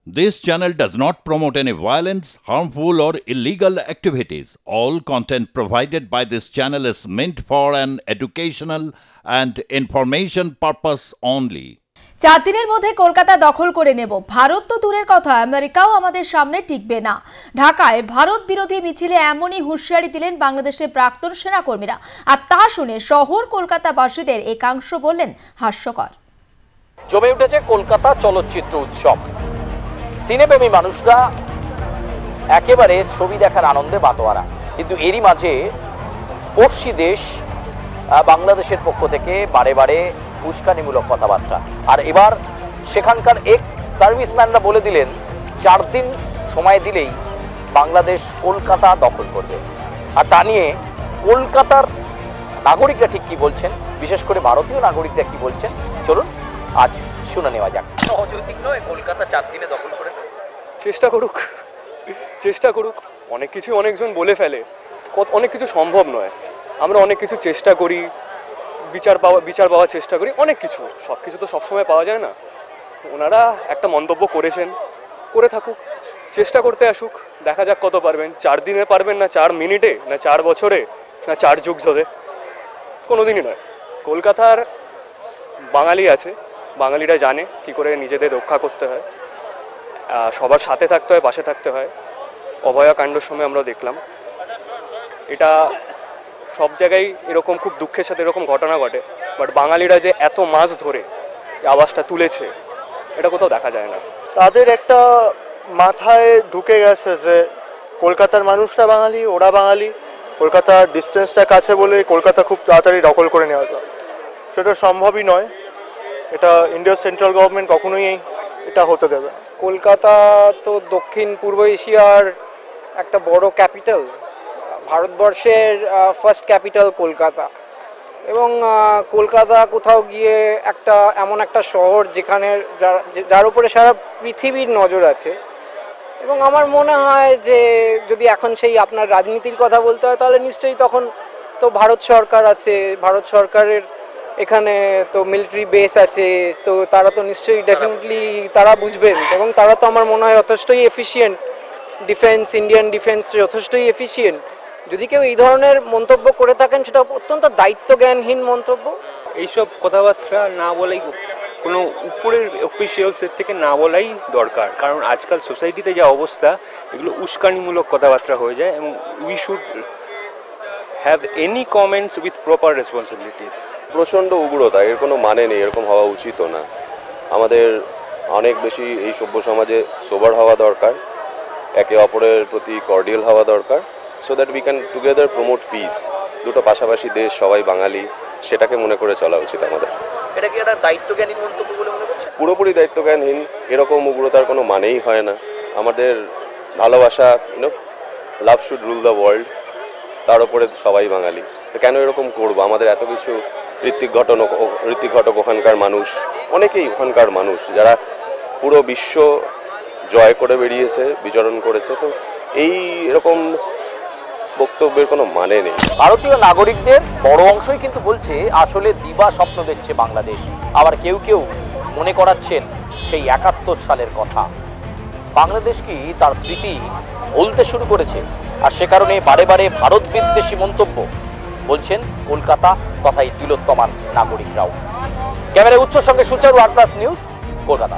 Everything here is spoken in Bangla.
This channel does not promote any violence, harmful, or illegal activities. All content provided by this channel is meant for an educational and information purpose only. 4 দিনের মধ্যে কলকাতা দখল করে নেব। ভারত তো দূরের কথা, আমেরিকাও আমাদের সামনে টিকবে না। ঢাকায় ভারত বিরোধী মিছিলে এমনই হুঁশিয়ারি দিলেন বাংলাদেশের প্রাক্তন সেনাকর্মীরা। আর তা শুনে শহর কলকাতাবাসীদের একাংশ বললেন হাস্যকর। জমে উঠেছে কলকাতা চলচ্চিত্র উৎসব। সিনেপ্রেমী মানুষরা একেবারে ছবি দেখার আনন্দে বাতোয়ারা। কিন্তু এরই মাঝে পড়শি দেশ বাংলাদেশের পক্ষ থেকে বারে বারে উস্কানিমূলক কথাবার্তা। আর এবার সেখানকার এক্স সার্ভিসম্যানরা বলে দিলেন 4 দিন সময় দিলেই বাংলাদেশ কলকাতা দখল করবে। আর তা নিয়ে কলকাতার নাগরিকরা ঠিক কি বলছেন, বিশেষ করে ভারতীয় নাগরিকরা কি বলছেন, চলুন আজ শুনে নেওয়া যাক। অযৌক্তিক নয় কলকাতা 4 দিনে দখল করে? চেষ্টা করুক। অনেক কিছু অনেকজন বলে ফেলে, অনেক কিছু সম্ভব নয়। আমরা অনেক কিছু চেষ্টা করি, বিচার পাওয়ার চেষ্টা করি, অনেক কিছু, সব কিছু তো সবসময় পাওয়া যায় না। ওনারা একটা মন্তব্য করেছেন, করে থাকুক, চেষ্টা করতে আসুক, দেখা যাক কত পারবেন। 4 দিনে পারবেন, না 4 মিনিটে, না 4 বছরে, না 4 যুগ ধরে, কোনোদিনই নয়। কলকাতার বাঙালি আছে, বাঙালিরা জানে কী করে নিজেদের রক্ষা করতে হয়, সবার সাথে থাকতে হয়, পাশে থাকতে হয়। অভয়াকাণ্ডের সময় আমরা দেখলাম এটা সব জায়গায় এরকম খুব দুঃখের সাথে এরকম ঘটনা ঘটে, বাট বাঙালিরা যে এত মাস ধরে আওয়াজটা তুলেছে এটা কোথাও দেখা যায় না। তাদের একটা মাথায় ঢুকে গেছে যে কলকাতার মানুষরা বাঙালি, ওরা বাঙালি, কলকাতার ডিস্টেন্সটা কাছে বলে কলকাতা খুব তাড়াতাড়ি দখল করে নেওয়া যায়। সেটা সম্ভবই নয়। এটা ইন্ডিয়ার সেন্ট্রাল গভর্নমেন্ট কখনোই এটা হতে দেবে না। কলকাতা তো দক্ষিণ পূর্ব এশিয়ার একটা বড় ক্যাপিটাল, ভারতবর্ষের ফার্স্ট ক্যাপিটাল কলকাতা। এবং কলকাতা কোথাও গিয়ে এমন একটা শহর যেখানে যার উপরে সারা পৃথিবীর নজর আছে। এবং আমার মনে হয় যে যদি এখন সেই আপনার রাজনীতির কথা বলতে হয় তাহলে নিশ্চয়ই তখন তো ভারত সরকার আছে, ভারত সরকারের এখানে তো মিলিটারি বেস আছে, তো তারা তো নিশ্চয়ই ডেফিনেটলি তারা বুঝবেন। এবং তারা তো আমার মনে হয় যথেষ্টই এফিশিয়েন্ট, ডিফেন্স, ইন্ডিয়ান ডিফেন্স যথেষ্টই এফিশিয়েন্ট। যদি কেউ এই ধরনের মন্তব্য করে থাকেন সেটা অত্যন্ত দায়িত্বজ্ঞানহীন মন্তব্য। এইসব কথাবার্তা না বলাই, কোনো উপরের অফিসিয়ালসের থেকে না বলাই দরকার। কারণ আজকাল সোসাইটিতে যা অবস্থা, এগুলো উস্কানিমূলক কথাবার্তা হয়ে যায় এবং we should have any comments with proper responsibilities. প্রচণ্ড উগ্রতা, এর কোনো মানে নেই, এরকম হওয়া উচিত না। আমাদের অনেক বেশি এই সভ্য সমাজে সোবার হওয়া দরকার, একে অপরের প্রতি কর্ডিয়াল হওয়া দরকার, so that we can together promote piece. দুটো পাশাপাশি দেশ, সবাই বাঙালি, সেটাকে মনে করে চলা উচিত আমাদের। এটা কি একটা দায়িত্বজ্ঞানহীন মন্তব্য বলে মনে করছেন? পুরোপুরি দায়িত্বজ্ঞানহীন। এরকম উগ্রতার কোনো মানেই হয় না। আমাদের ভালোবাসা, লাভ শুড রুল দ্য ওয়ার্ল্ড, তার উপরে সবাই বাঙালি। তো কেন এরকম করবো? আমাদের এত কিছু ঋত্বিক ঘটক ওখানকার মানুষ, অনেকেই ওখানকার মানুষ যারা পুরো বিশ্ব জয় করে বেরিয়েছে, বিচরণ করেছে। তো এরকম বক্তব্যের কোনো মানে নেই। ভারতীয় নাগরিকদের বড় অংশই কিন্তু বলছে আসলে দিবা স্বপ্ন দেখছে বাংলাদেশ। আবার কেউ কেউ মনে করাচ্ছেন সেই 71 সালের কথা। বাংলাদেশ কি তার স্মৃতি ভুলতে শুরু করেছে? আর সে কারণে বারে বারে ভারত বিদ্বেষী মন্তব্য বলছেন কলকাতা তথা এই তিলোত্তমার নাগরিকরাও। ক্যামেরায় উচ্চর সঙ্গে সুচারু, আর প্লাস নিউজ, কলকাতা।